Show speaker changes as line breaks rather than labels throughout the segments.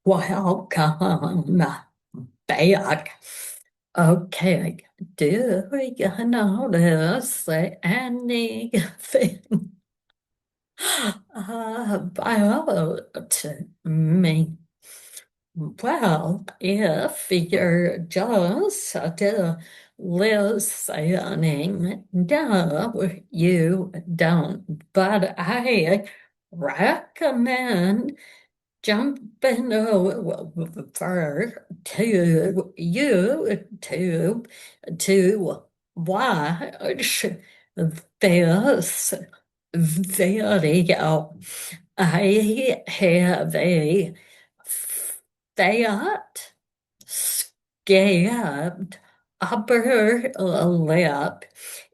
Welcome back. Okay, do you notice anything about me? Well, if you're just listening, no, you don't. But I recommend jumping over to YouTube to watch this video. I have a fat, scabbed upper lip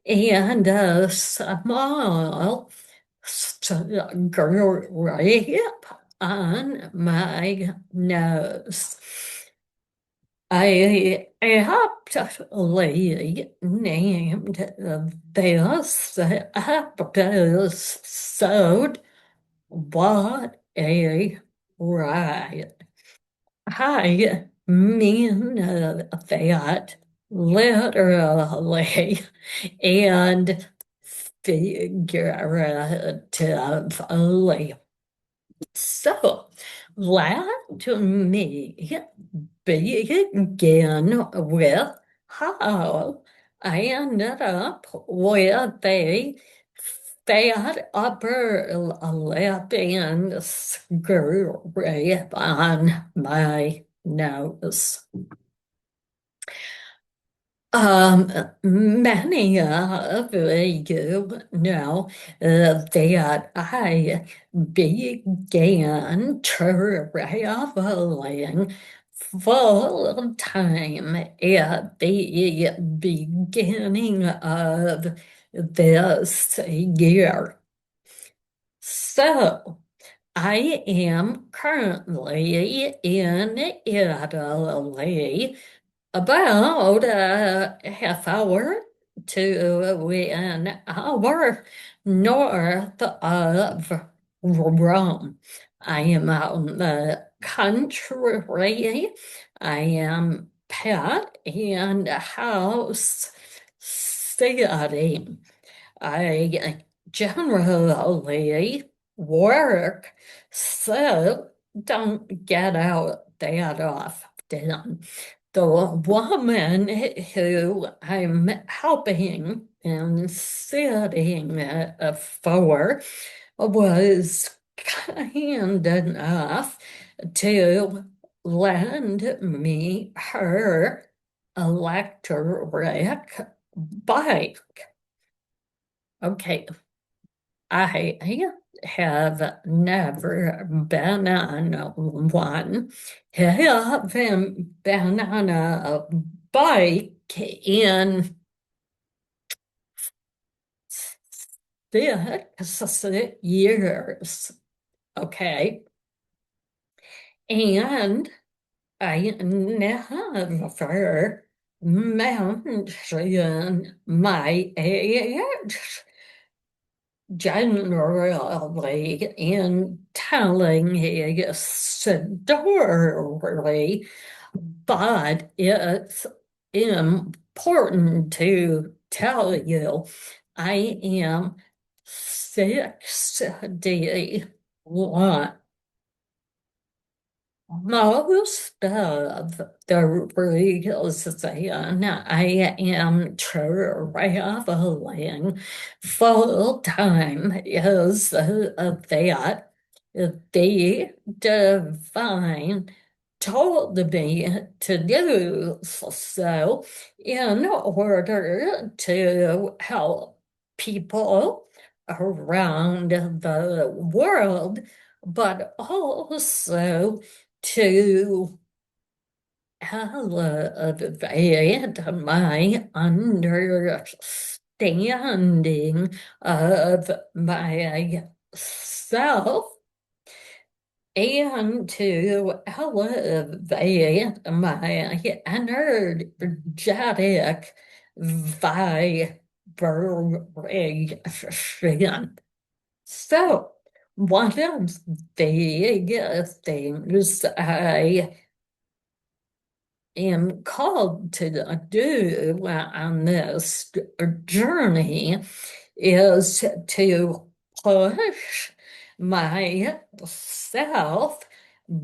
and a small grape on my nose. I aptly named this episode What a Ride. I mean that literally and figuratively. So, let me begin with how I ended up with a fat upper lip and scrape on my nose. Many of you know that I began traveling full time at the beginning of this year. So I am currently in Italy about a half hour to an hour north of Rome. I am out in the country. I am pet and house sitting. I generally work, so don't get out that often. The woman who I'm helping and sitting for was kind enough to lend me her electric bike. Okay, I have never been on one. Haven't been on a bike in 6 years. Okay. And I never mentioned my age generally in telling a story, but it's important to tell you I am 61. Most of the reason I am traveling full time is that the divine told me to do so in order to help people around the world, but also to elevate my understanding of myself and to elevate my energetic vibration. So, one of the things I am called to do on this journey is to push myself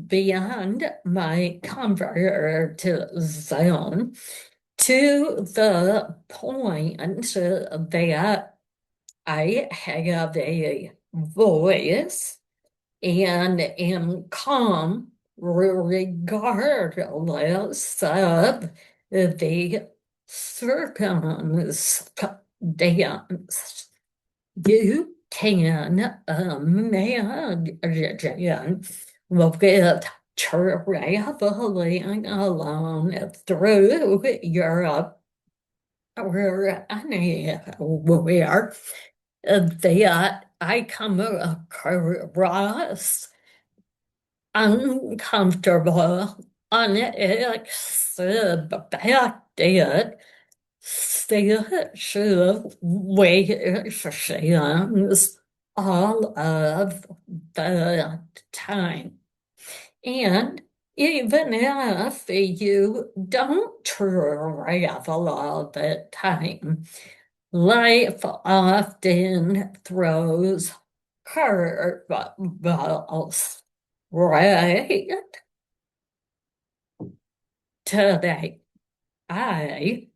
beyond my comfort zone to the point that I have a voice and am calm regardless of the circumstance. You can imagine with traveling alone through Europe or anywhere that I come across uncomfortable, unexpected situations all of the time. And even if you don't travel all the time, life often throws curveballs, right? Today, I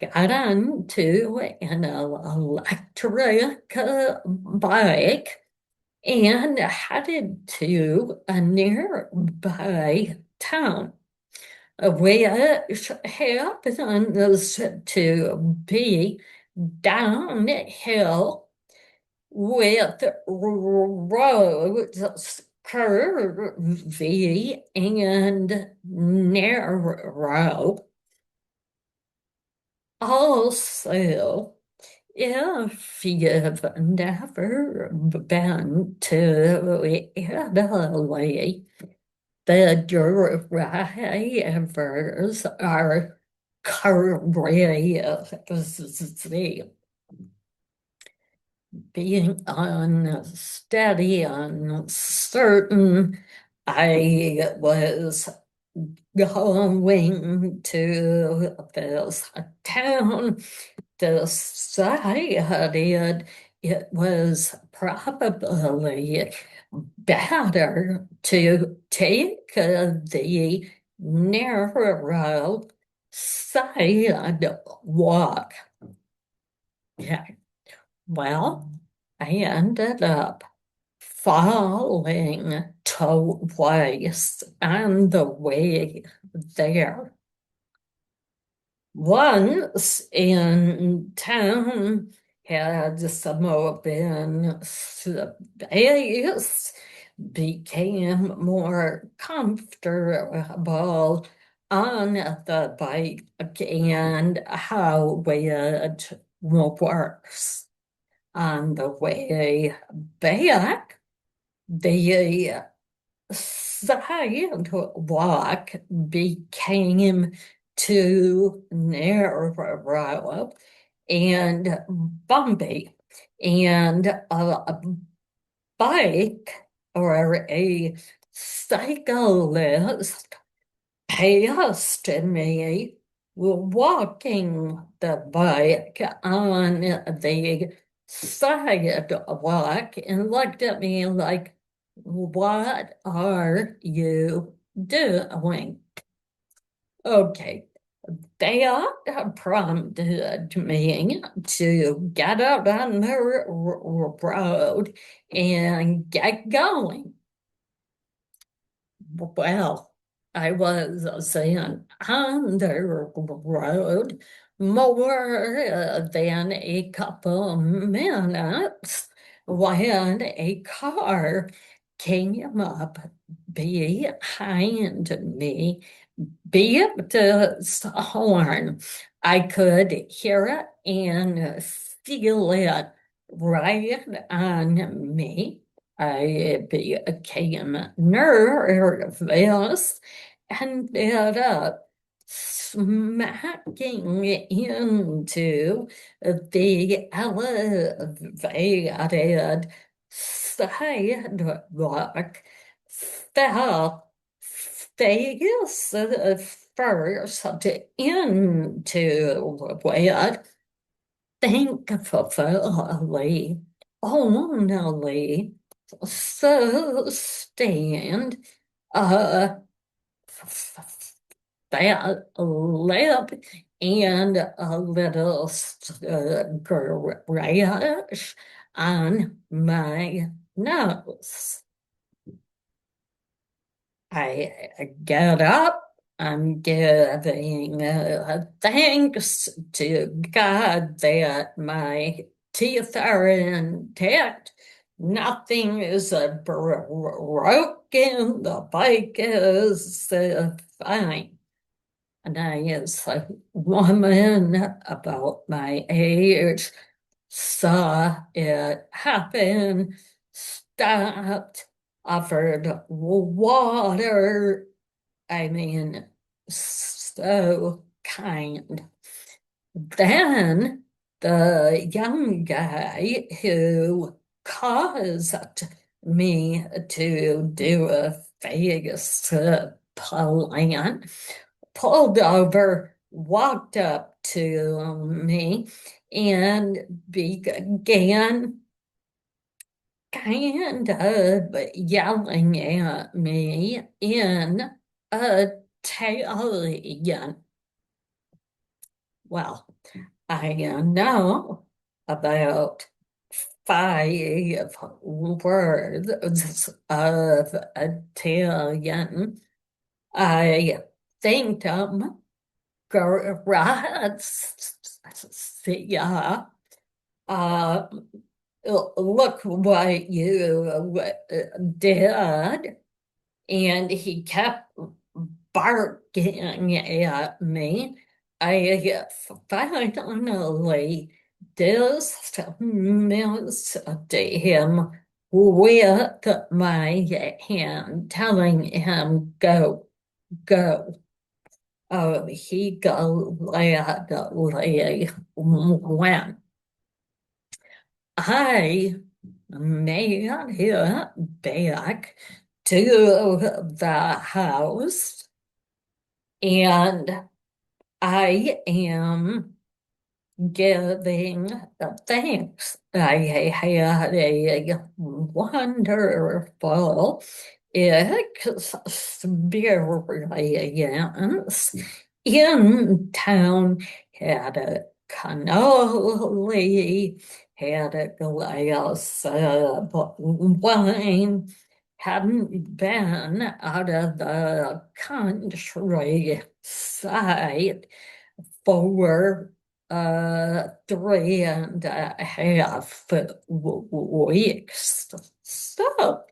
got onto an electric bike and headed to a nearby town, which happens to be downhill with roads curvy and narrow. Also, if you've never been to Italy, the drivers are crazy. Being unsteady, uncertain, I was going to this town, decided it was probably better to take the narrow sidewalk. Yeah. Well, I ended up falling twice on the way there. Once in town, had some open space, became more comfortable on the bike and how it works. On the way back, the sidewalk became too narrow and bumpy, and a bike or a cyclist passed me walking the bike on the sidewalk and looked at me like, what are you doing? Okay, they prompted me to get out on the road and get going. Well, I was saying on the road more than a couple minutes when a car came up behind me, beeped its horn. I could hear it and feel it right on me. I became nervous and ended up smacking into the elevated sidewalk fell face first into it. Thankfully, only sustained a fat lip and a little scratch on my nose. I get up. I'm giving thanks to God that my teeth are intact. Nothing is broken. The bike is fine. And I, as a woman about my age, saw it happen, stopped, offered water. I mean, so kind. Then the young guy who caused me to do a face plant pulled over, walked up to me, and began kind of yelling at me in Italian. Well, I know about 5 words of Italian. I think grazia. Look what you did. And he kept barking at me. I finally dismissed him with my hand, telling him, go, go. Oh, he gladly went. I made it back to the house, and I am giving thanks. I had a wonderful experience in town. Had a cannoli, had a glass of wine, hadn't been out of the countryside for 3.5 weeks. So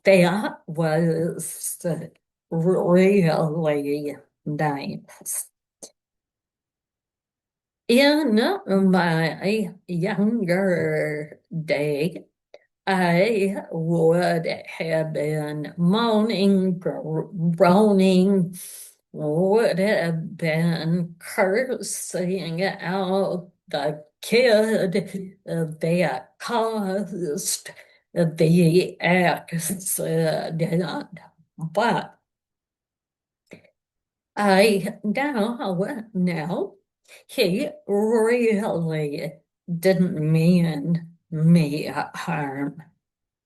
that was really nice. In my younger day, I would have been moaning, groaning, would have been cursing out the kid that caused the accident. But I now he really didn't mean me harm.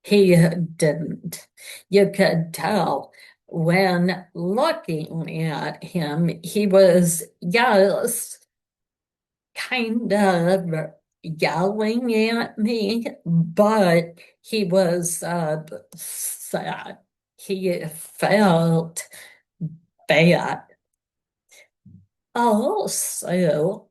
He didn't. You could tell when looking at him, he was just kind of yelling at me, but he was sad. He felt bad. Also,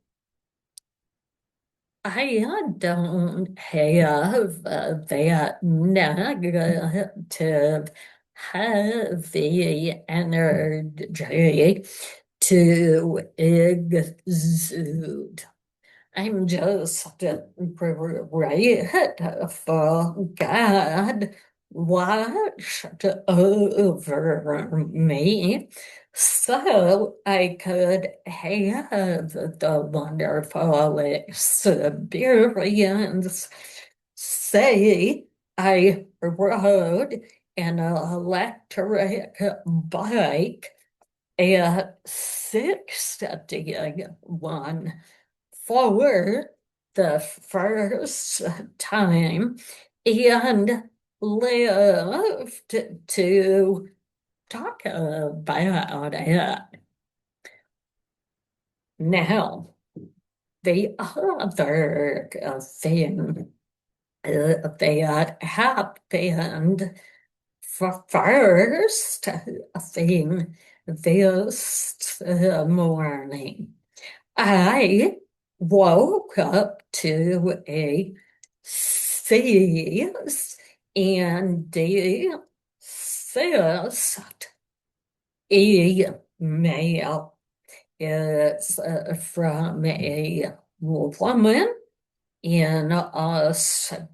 I don't have that negative, heavy energy to exude. I'm just grateful God watched over me so I could have the wonderful experience, say, I rode an electric bike at 61 for the first time and lived to talk about it. Now, the other thing that happened first thing this morning, I woke up to a cease and desist email. It's from a woman in Australia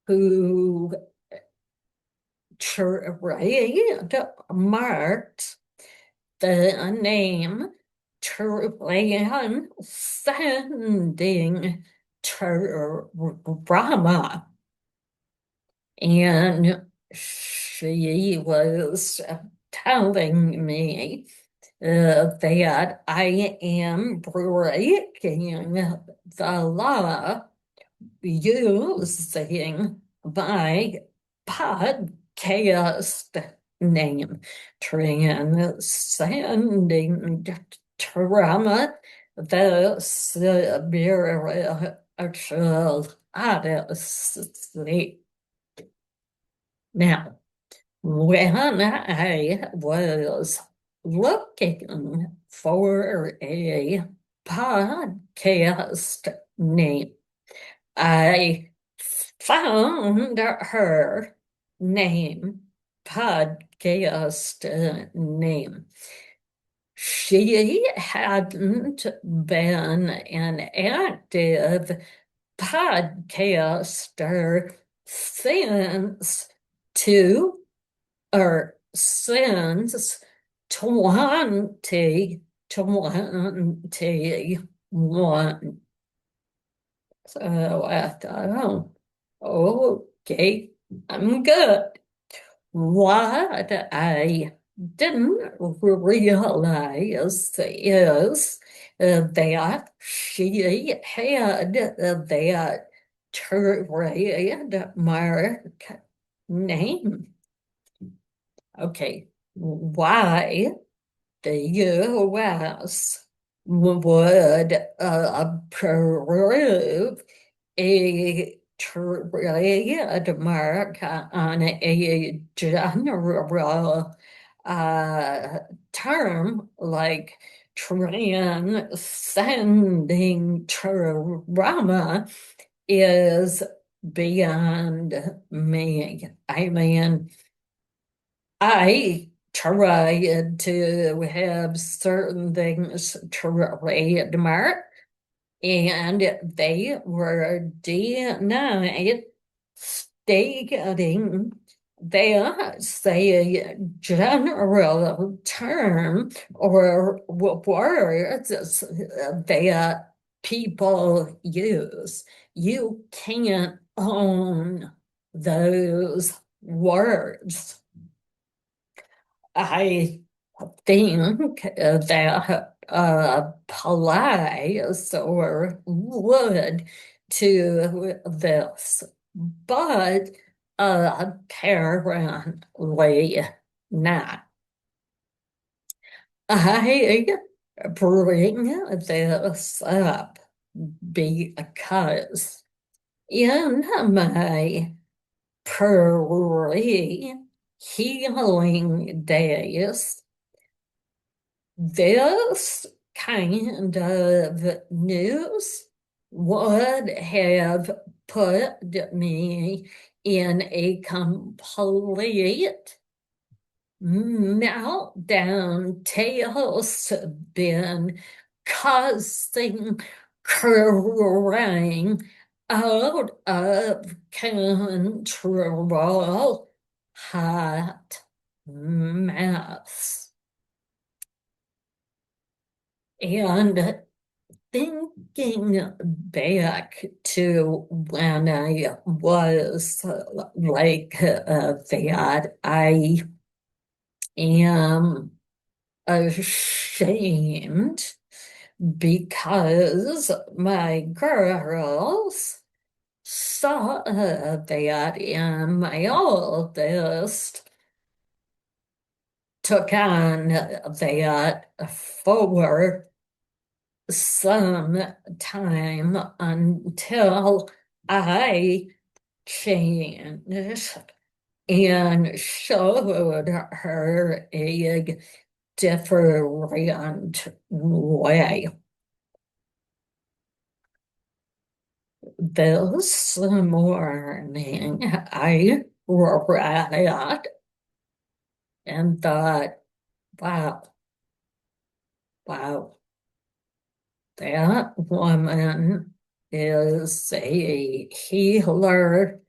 who trademarked the name Transcending Trauma. And she was telling me that I am breaking the law using my podcast name, Transcending Trauma, the spiritual odyssey. Now, when I was looking for a podcast name, I found her podcast name. She hadn't been an active podcaster since 2021. So I thought, oh, okay, I'm good. What I didn't realize is that she had that trademark name. Okay, why the U.S. would approve a trademark on a general term like transcending trauma is beyond me. I mean, I tried to have certain things trademarked, and they were denied, stating that's a general term or words that people use. You can't own those words. I think that applies or would to this, but apparently not. I bring this up because in my pre-healing days, this kind of news would have put me in a complete meltdown, tailspin, cussing, crying, out of control, hot mess. And thinking back to when I was like that, I am ashamed because my girls saw that, and my oldest took on that for some time until I changed and showed her a different way. This morning, I read and thought, wow, wow, that woman is a healer.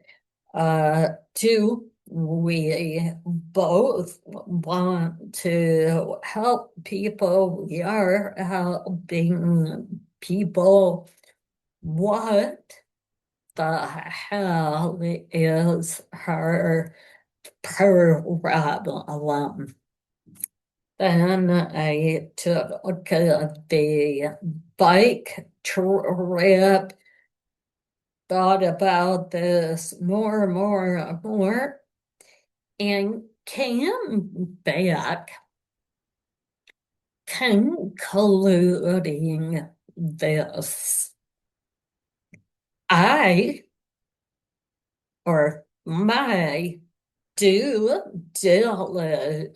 Do we both want to help people? We are helping people. What the hell is her problem? Then I took the bike trip, thought about this more and more and more, and came back concluding this. I, or my due diligence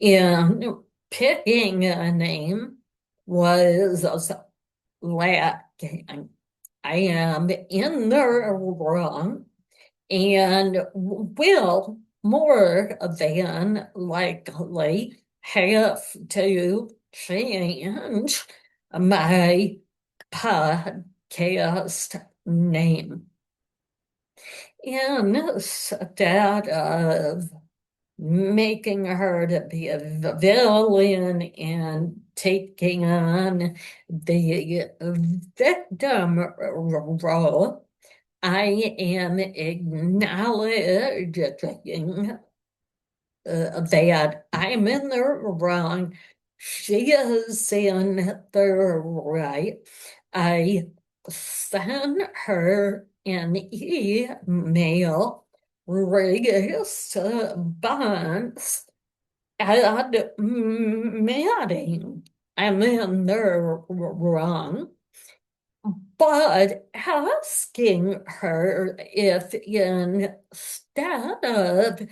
in picking a name was lacking. I am in the wrong and will more than likely have to change my podcast name. Instead of making her to be a villain and taking on the victim role, I am acknowledging that I'm in the wrong. She is in the right. I sent her an email response admitting I'm in the wrong, but asking her if instead of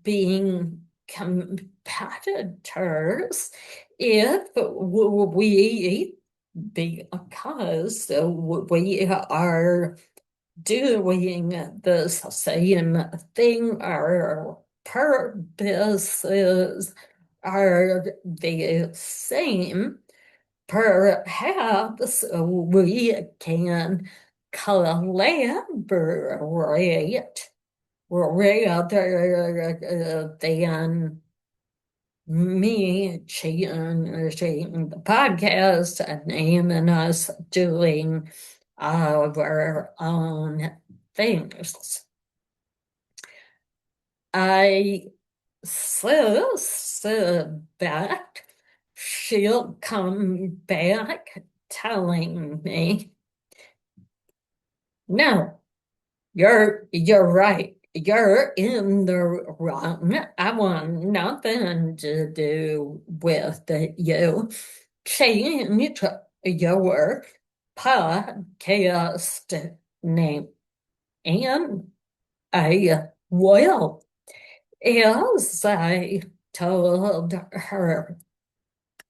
being competitors, if we, because we are doing the same thing, our purposes are the same, perhaps we can collaborate rather than me changing the podcast name and us doing our own things. I suspect she'll come back telling me, no, you're right. You're in the wrong. I want nothing to do with you. Change your podcast name. And I will. As I told her,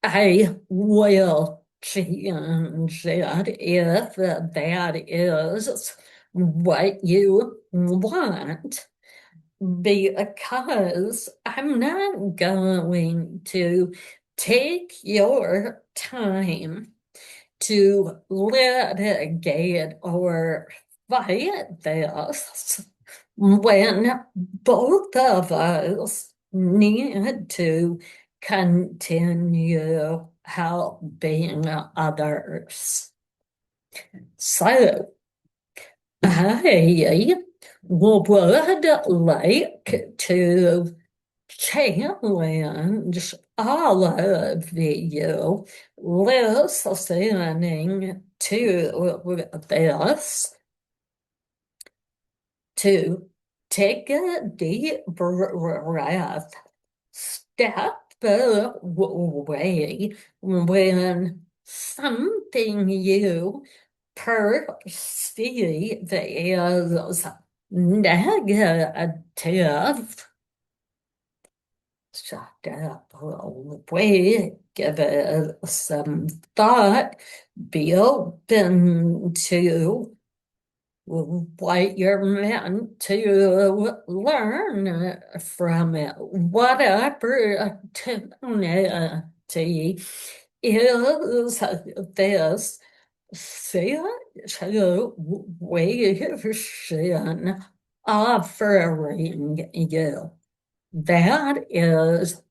I will change it if that is what you want, because I'm not going to take your time to litigate or fight this when both of us need to continue helping others. So I would like to challenge all of you listening to this to take a deep breath, step away when something you perceive as negative. Shut up, wait, give it some thought, be open to what you're meant to learn from it, whatever opportunity is this situation offering you. That is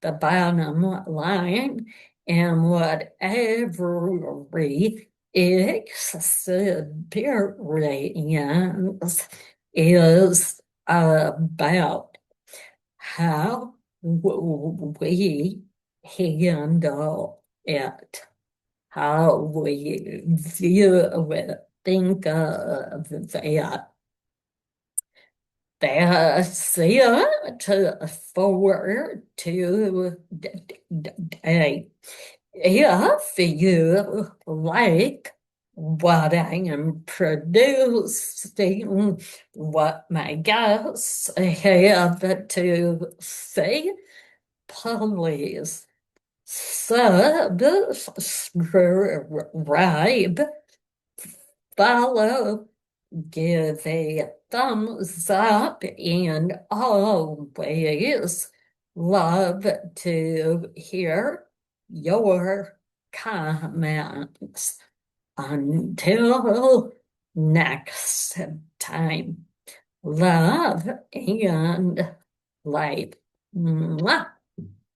the bottom line, and what every experience is about how we handle it, how we view it, think of it. That's it for today. If you like what I am producing, what my guests have to say, please subscribe, follow, give a thumbs up, and always love to hear your comments. Until next time, love and light. Mwah.